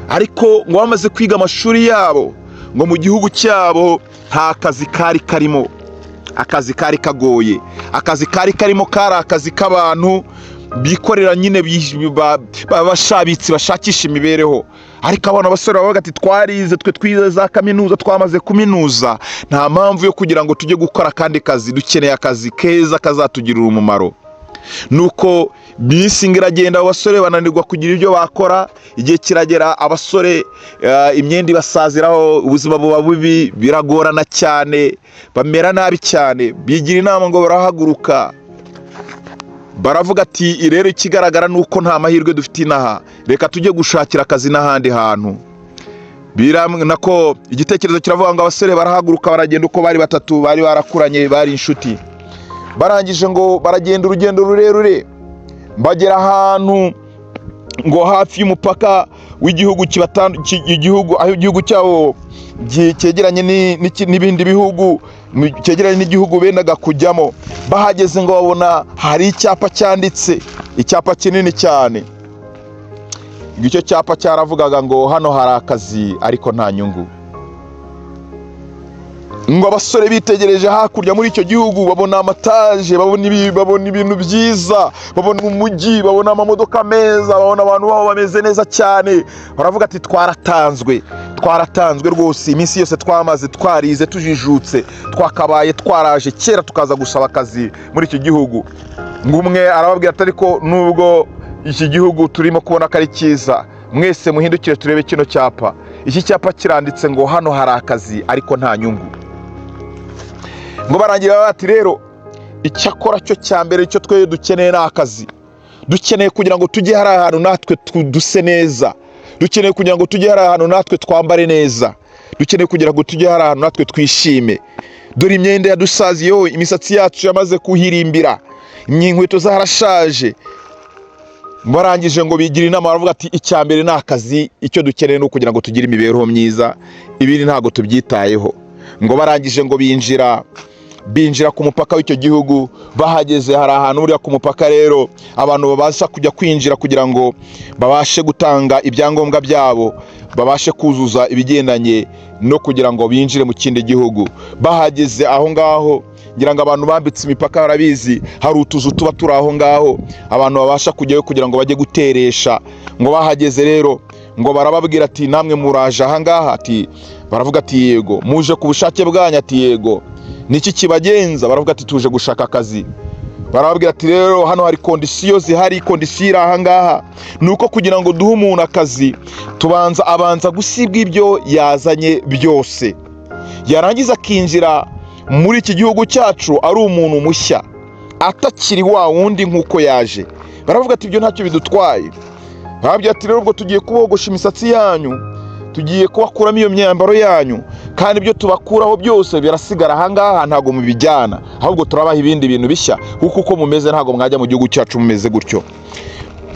Ariko ngo bamaze kwiga amashuri yabo, ngo mu gihugu cyabo nta kazi kari karimo. Akazi kari kagoye, akazi kari karimo kari akazi k'abantu bikorera nyine bashabitsi bashakisha imibereho. Ariko abana basore bavuga ati twarize, twe twize za kaminuza, twamaze kuminuza, nta mpamvu yo kugira ngo tujye gukora kandi kazi, dukeneye akazi keza kazatugirira umumaro. Nuko bisi iragenda, abasore bananirwa kugira ibyo bakora. Igihe kiragera, abasore imyenda ibasaziraho, ubuzima buba bubi, biragorana cyane, bamera nabi cyane. Bigira inama ngo barahaguruka, baravuga ati rero ikigaragara nuko nta mahirwe dufite inaha, reka tujye gushakira akazi n'ahandi hantu. Nako igitekerezo kiravuga ngo abasore barahaguruka baragenda, uko bari batatu, bari barakuranye, bari inshuti. Barangije ngo baragenda urugendo rurerure, bagera ahantu ngo hafi y'umupaka w'igihugu aho igihugu cyabo cyegeranye n'ibindi bihugu, cyegeranye n'igihugu bendaga kujyamo. Bahageze ngo babona hari icyapa cyanditse, icyapa kinini cyane. Icyo cyapa cyaravugaga ngo hano hari akazi ariko nta nyungu. ngo abasore bitegereje hakurya muri icyo gihugu babona amataje, babona ibintu byiza, babona umujyi, babona amamodoka meza, babona abantu babo bameze neza cyane. Baravuga ati twaratanzwe rwose, iminsi yose twamaze twarize tujijutse, twakabaye twaraje kera tukaza gusaba akazi muri iki gihugu. Ngo umwe arababwira ati ariko nubwo iki gihugu turimo kubona ko ari cyiza, mwese muhindukire turebe kino cyapa. Iki cyapa kiranditse ngo hano hari akazi ariko nta nyungu. Ngo barangira bati rero icyakora cyo cya mbere cyo twe dukeneye ni akazi. Dukeneye kugira ngo tujye hari ahantu natwe duse neza. Dukeneye kugira ngo tujye hari ahantu natwe twambare neza. Dukeneye kugira ngo tujye hari ahantu natwe twishime. Dore imyenda yadusaziyeho, imisatsi yacu yamaze kuhirimbira, inkweto zarashaje. Barangije ngo bigira inama, baravuga ati icya mbere ni akazi, icyo dukeneye no kugira ngo tugire imibereho myiza, ibindi ntago tubyitayeho. Ngo barangije ngo binjira ku mupaka w'icyo gihugu. Bahageze hari ahantu buriya ku mupaka rero abantu babasha kujya kwinjira kugira ngo babashe gutanga ibyangombwa byabo, babashe kuzuza ibigendanye no kugira ngo binjire mu kindi gihugu. Bahageze aho ngaho, ngira ngo abantu bambitse imipaka barabizi, hari utuzu tuba turi aho ngaho abantu babasha kujyayo kugira ngo bajye guteresha. Ngo bahageze rero ngo barababwira ati namwe muraje aha ngaha? Ati baravuga ati yego. Muje ku bushake bwanyu? Ati yego. Niki kibagenza? Baravuga ati tuje gushaka akazi. Barababwira ati rero hano hari kondisiyo zihari, kondisiyo iri aha ngaha nuko kugira ngo duhe umuntu akazi abanza gusibwa ibyo yazanye byose, yarangiza akinjira muri iki gihugu cyacu ari umuntu mushya, atakiri wa wundi nk'uko yaje. Baravuga ati ibyo ntacyo bidutwaye. Barababwira ati rero ubwo tugiye kubogosha imisatsi yanyu, tugiye kubakuramo iyo myambaro yanyu, kandi ibyo tubakuraho byose birasigara aha ngaha, ntago mubijyana, ahubwo turabaha ibindi bintu bishya, kuko uko mumeze ntago mwajya mu gihugu cyacu mumeze gutyo.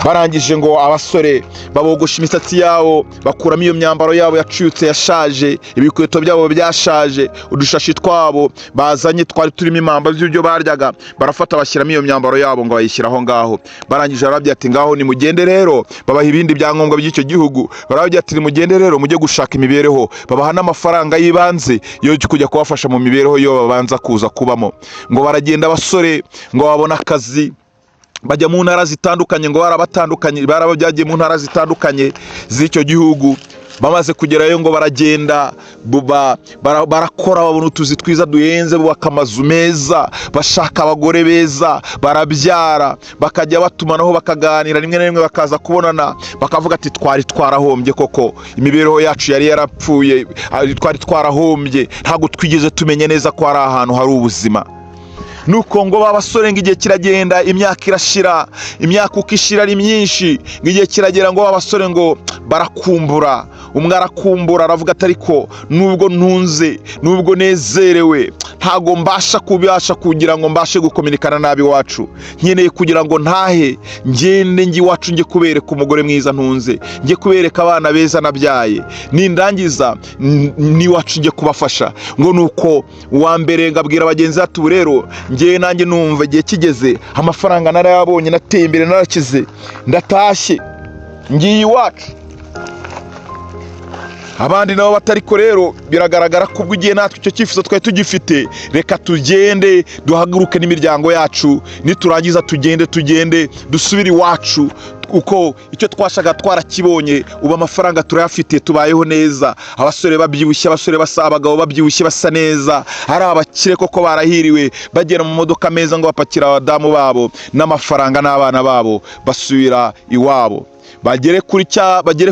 Barangije ngo abasore babogosha imisatsi yabo, bakuramo iyo myambaro yabo yacuyutse yashaje, ibikweto byabo byashaje, udushashi twabo bazanye twari turimo impamba z'ibyo baryaga, barafata bashyiramo iyo myambaro yabo ngo bayishyira aho ngaho. Barangije barababwira ati ngaho nimugende rero, babaha ibindi byangombwa by'icyo gihugu. Barababwira ati nimugende rero mujye gushaka imibereho, babaha n'amafaranga y'ibanze yo kujya kubafasha mu mibereho yo babanza kuza kubamo. Ngo baragenda abasore ngo babona akazi, bajya mu ntara zitandukanye, ngo barabajyagiye mu ntara zitandukanye z'icyo gihugu. Bamaze kugerayo ngo baragenda barakora, babona utuzi twiza duhenze, bubaka amazu meza, bashaka abagore beza, barabyara, bakajya batumanaho bakaganira, rimwe na rimwe bakaza kubonana, bakavuga ati twari twarahombye koko, imibereho yacu yari yarapfuye, twari twarahombye, ntabwo twigeze tumenya neza ko hari ahantu hari ubuzima. Nuko ngo babasore ngo igihe kiragenda, imyaka irashira, imyaka uko ishira ari myinshi, ngo igihe kiragera ngo babasore ngo barakumbura. Umwe arakumbura aravuga ati ariko nubwo ntunze, nubwo nezerewe, ntago mbasha kugira ngo mbashe gukominikana nabi wacu. Nkeneye kugira ngo ntahe ngende njye iwacu, njye kubereka umugore mwiza ntunze, njye kubereka abana beza nabyaye, nindangiza n'iwacu njye kubafasha. Ngo nuko uwa mbere ngabwira bagenzi ati ubu rero njye nanjye numva igihe kigeze, amafaranga narayabonye, nateye imbere, narakize, ndatashye ngiye iwacu. Abandi nabo batariko rero biragaragara ko ubwo igihe natwe icyo cyifuzo twari tugifite, reka tugende duhaguruke n'imiryango yacu, niturangiza tugende dusubire iwacu, uko icyo twashaka twarakibonye, ubu amafaranga turayafite, tubayeho neza. Abasore babyibushye, abasore basa, abagabo babyibushye basa neza, ari abakire koko barahiriwe, bagera mu modoka meza ngo bapakira abadamu babo n'amafaranga n'abana babo, basubira iwabo. Bagere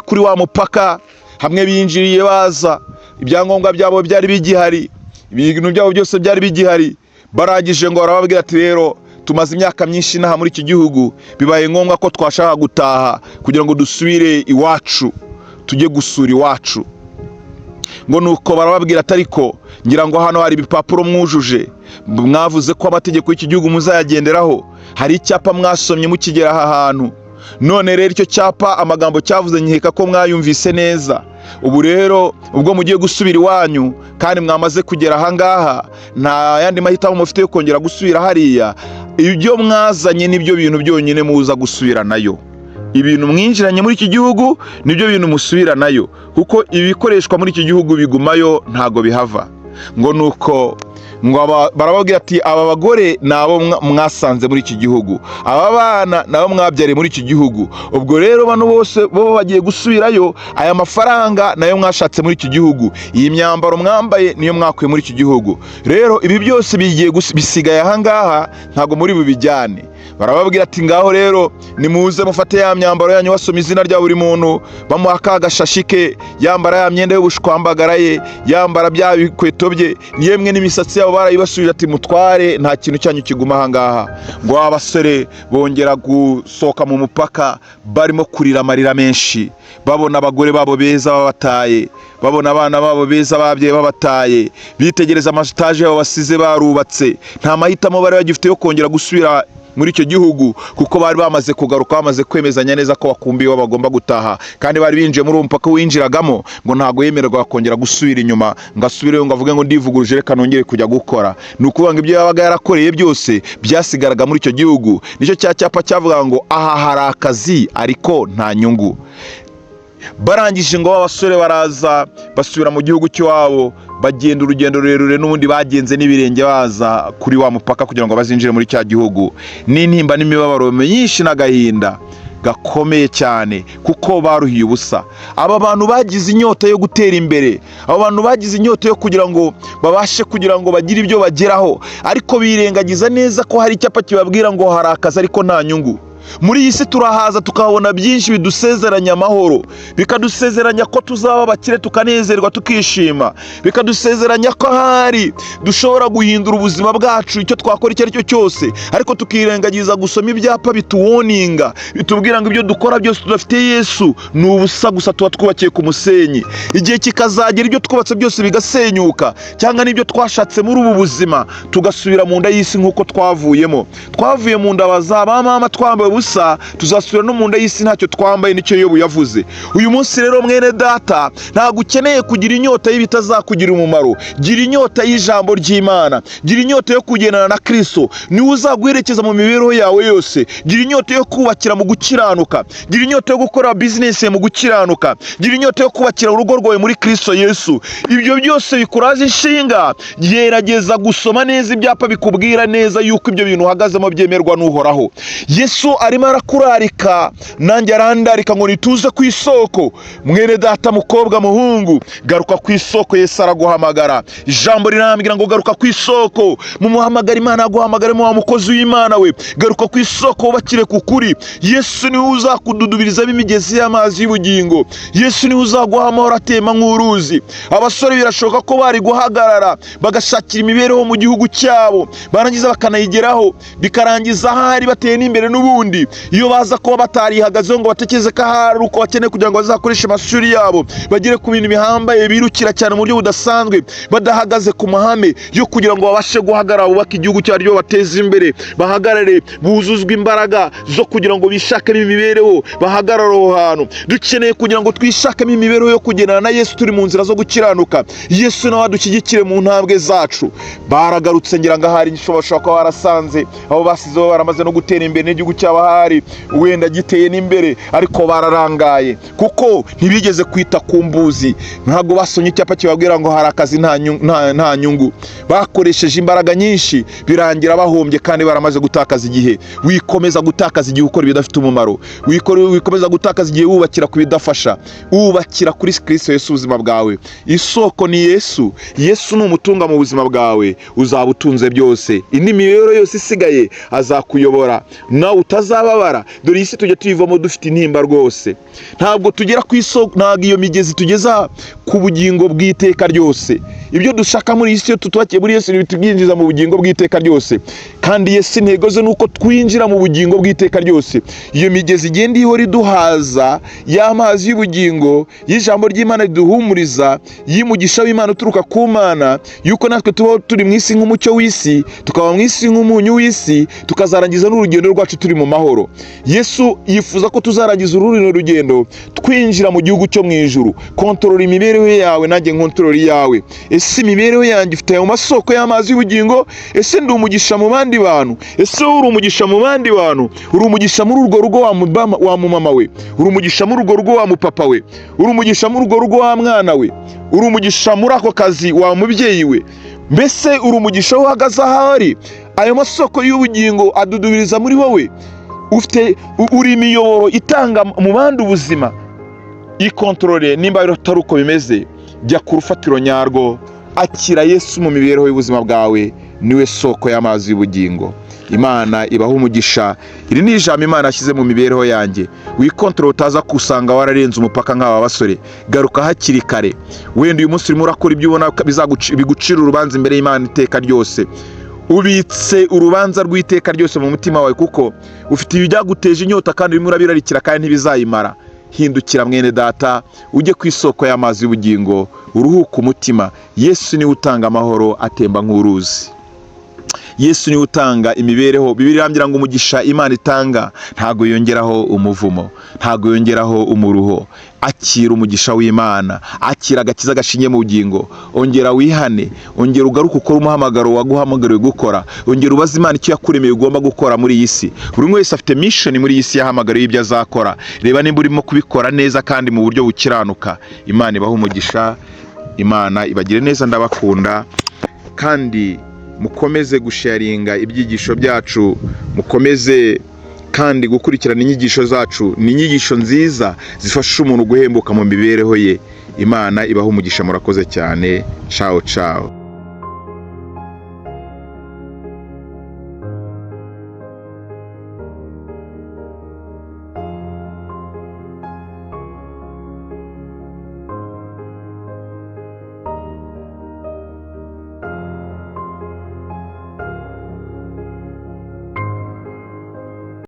kuri wa mupaka, hamwe binjiriye baza, ibyangombwa byabo byari bigihari, ibintu byabo byose byari bigihari. Barangije ngo barababwira ati rero tumaze imyaka myinshi inaha muri iki gihugu, bibaye ngombwa ko twashaka gutaha kugira ngo dusubire iwacu, tujye gusura iwacu. Ngo nuko barababwira ati ariko ngira ngo hano hari ibipapuro mwujuje, mwavuze ko amategeko y'iki gihugu muzayagenderaho, hari icyapa mwasomye mukigera aha hantu, none rero icyo cyapa amagambo cyavuze nkeka ko mwayumvise neza. Ubu rero ubwo mugiye gusubira iwanyu kandi mwamaze kugera aha ngaha, nta yandi mahitamo mufite yo kongera gusubira hariya. Ibyo mwazanye nibyo bintu byonyine muza gusubira nayo, ibintu mwinjiranye muri iki gihugu nibyo bintu musubira nayo, kuko ibikoreshwa muri iki gihugu bigumayo, ntago bihava. ngo nuko barababwira ati aba bagore ni abo mwasanze muri iki gihugu, aba bana nabo mwabyariye muri iki gihugu, ubwo rero bano bose bo bagiye gusubirayo, aya mafaranga nayo mwashatse muri iki gihugu, iyi myambaro mwambaye niyo mwakuye muri iki gihugu, rero ibi byose bigiye bisigaye ahangaha ntabwo muri bubijyane. Barababwira ati ngaho rero nimuze mufate ya myambaro yanyu, basoma izina rya buri muntu, bamuha ka gashashi ke, yambara ya myenda y'ubushwambagara ye, yambara bya bikweto bye, yemwe n'imisatsi yabo barayibasubije ati mutware, nta kintu cyanyu kiguma ahangaha. Ngo abasore bongera gusohoka mu mupaka barimo kurira amarira menshi, babona abagore babo beza babataye, babona abana babo beza babyeyi babataye, bitegereza amasitaje yabo basize barubatse, nta mahitamo bari bagifite yo kongera gusubira muri icyo gihugu, kuko bari bamaze kugaruka, bamaze kwemezanya neza ko bakumbiwe bagomba gutaha, kandi bari binjiye muri uwo mupaka winjiragamo ngo ntabwo yemererwa kongera gusubira inyuma, ngo asubireyo ngo avuge ngo ndivuguruje reka nongere kujya gukora. Ni ukuvuga ngo ibyo yabaga yarakoreye byose byasigaraga muri icyo gihugu. Nicyo cya cyapa cyavuga ngo aha hari akazi ariko nta nyungu. Barangije ngo abasore baraza basubira mu gihugu cy'iwabo, bagenda urugendo rurerure, n'ubundi bagenze n'ibirenge baza kuri wa mupaka kugira ngo bazinjire muri cya gihugu, n'intimba n'imibabaro myinshi n'agahinda gakomeye cyane, kuko baruhiye ubusa. Aba bantu bagize inyota yo gutera imbere, aba bantu bagize inyota yo kugira ngo babashe kugira ngo bagire ibyo bageraho, ariko birengagiza neza ko hari icyapa kibabwira ngo hari akazi ariko nta nyungu. Muri iyi si turahaza tukabona byinshi bidusezeranya amahoro, bikadusezeranya ko tuzaba abakire tukanezerwa tukishima, bikadusezeranya ko ahari dushobora guhindura ubuzima bwacu icyo twakora icyo ari cyo cyose, ariko tukirengagiza gusoma ibyapa bituwoninga bitubwira ngo ibyo dukora byose tudafite Yesu ni ubusa gusa, tuba twubakiye ku musenyi. Igihe kikazagera ibyo twubatse byose bigasenyuka, cyangwa n'ibyo twashatse muri ubu buzima tugasubira mu nda y'isi nk'uko twavuyemo. Twavuye mu nda ba mama twambaye ubusa, tuzasubira no mu nda y'isi ntacyo twambaye, nicyo Yobu yavuze. Uyu munsi rero mwene data, ntabwo ukeneye kugira inyota y'ibitazakugira umumaro, gira inyota y'ijambo ry'Imana, gira inyota yo kugendana na Kristo, niwe uzaguherekeza mu mibereho yawe yose. Gira inyota yo kubakira mu gukiranuka, gira inyota yo gukora business mu gukiranuka, gira inyota yo kubakira urugo rwawe muri Kristo Yesu. Ibyo byose bikuraje inshinga, gerageza gusoma neza ibyapa bikubwira neza yuko ibyo bintu uhagazemo byemerwa n'Uhoraho. Yesu arimo arakurarika, nanjye arandarika ngo nituze ku isoko. Mwene data, mukobwa, muhungu, garuka ku isoko. Yesu araguhamagara, ijambo rirambwira ngo garuka ku isoko. Mumuhamagara, Imana yaguhamagaremo wa mukozi w'Imana we, garuka ku isoko wubakire ku kuri. Yesu niwe uzakududubirizamo imigezi y'amazi y'ubugingo. Yesu niwe uzaguha amahoro atema nk'uruzi. Abasore birashoboka ko bari guhagarara bagashakira imibereho mu gihugu cyabo, barangiza bakanayigeraho, bikarangiza ahari bateye n'imbere n'ubundi. Iyo baza kuba batarihagazeho ngo batekereze ko ahari uko bakeneye kugira ngo bazakoreshe amashuri yabo, bagere ku bintu bihambaye, birukira cyane mu buryo budasanzwe, badahagaze ku mahame yo kugira ngo babashe guhagarara bubaka igihugu cyabo, ryo bateze imbere, bahagarare buzuzwe imbaraga zo kugira ngo bishakemo imibereho, bahagarare aho hantu. Dukeneye kugira ngo twishakemo imibereho yo kugendana na Yesu turi mu nzira zo gukiranuka. Yesu nawe adushyigikire mu ntambwe zacu. Baragarutse, ngira ngo ahari bashobora kuba barasanze abo basizeho baramaze no gutera imbere, n'igihugu cyabo ahari wenda giteye n'imbere, ariko bararangaye kuko ntibigeze kwita ku mbuzi. Ntabwo basomye icyapa kibabwira ngo hari akazi nta nyungu. Bakoresheje imbaraga nyinshi, birangira bahombye kandi baramaze gutakaza igihe. Wikomeza gutakaza igihe ukora ibidafite umumaro, wikomeza gutakaza igihe wubakira ku bidafasha. Wubakira kuri Kristo Yesu ubuzima bwawe. Isoko ni Yesu. Yesu ni umutunga mu buzima bwawe, uzaba utunze byose. Indi mibereho yose isigaye azakuyobora, nawe utazababara. Dore iyi si tujya tuyivamo dufite intimba rwose. Ntabwo tugera ku isoko, ntabwo iyo migezi tugeza ku bugingo bw'iteka ryose. Ibyo dushaka muri iyi si, iyo tutubakiye muri Yesu, bitubwinjiza mu bugingo bw'iteka ryose. Kandi Yesu intego ze nuko twinjira mu bugingo bw'iteka ryose. Iyo migezi igenda ihora iduhaza, y'amazi y'ubugingo, y'ijambo ry'Imana riduhumuriza, y'umugisha w'Imana uturuka ku Mana, yuko natwe tubaho turi mu isi nk'umucyo w'isi, tukaba mu isi nk'umunyu w'isi, tukazarangiza n'urugendo rwacu turi mu mahoro. Yesu yifuza ko tuzarangiza uru rugendo twinjira mu gihugu cyo mu ijuru. Kontrola imibereho yawe, nanjye nkontorora iyawe. Ese imibereho yanjye ifite ayo masoko y'amazi y'ubugingo? Ese ndi umugisha mu bandi bantu? Ese uri umugisha mu bandi bantu? Uri umugisha muri urwo rugo wa mama we? Uri umugisha muri urwo rugo wa mupapa we? Uri umugisha muri urwo rugo wa mwana we? uri umugisha muri ako kazi wa mubyeyi we, mbese uri umugisha aho uhagaze ahari. Ayo masoko y'ubugingo adudubiriza muri wowe, uri imiyoboro itanga mu bandi ubuzima. Ikontorore nimba atari uko bimeze, jya ku rufatiro nyarwo, akira Yesu mu mibereho y'ubuzima bwawe, niwe soko y'amazi y'ubugingo. Imana ibaho umugisha. Iri ni ijambo Imana yashyize mu mibereho yanjye. Wikontorore utaza kusanga wararenze umupaka nk'aba basore. Garuka hakiri kare. Wenda uyu munsi urimo urakora ibyo ubona bigucira urubanza imbere y'Imana iteka ryose. Ubitse urubanza rw'iteka ryose mu mutima wawe, kuko ufite ibyaguteje inyota kandi urimo urabirarikira kandi ntibizayimara. Hindukira mwene data, ujye ku isoko y'amazi y'ubugingo, uruhuka umutima. Yesu niwe utanga amahoro atemba nk'uruzi. Yesu niwe utanga imibereho. Bibiliya irambwira ngo umugisha Imana itanga ntago yongeraho umuvumo, ntago yongeraho umuruho. Akira umugisha w'Imana, akira agakiza gashingiye mu bugingo. Ongera wihane, ongera ugaruke ukora umuhamagaro waguhamagariwe gukora. Ongera ubaze Imana icyo yakuremeye ugomba gukora muri iyi si. Buri wese afite mission muri iyi si yahamagariwe ibyo azakora. Reba nimba urimo kubikora neza kandi mu buryo bukiranuka. Imana ibaho umugisha, Imana ibagire neza. Ndabakunda kandi mukomeze gusharinga ibyigisho byacu, mukomeze kandi gukurikirana inyigisho zacu. Ni inyigisho nziza zifasha umuntu guhembuka mu mibereho ye. Imana ibaho umugisha. Murakoze cyane. Ciao ciao.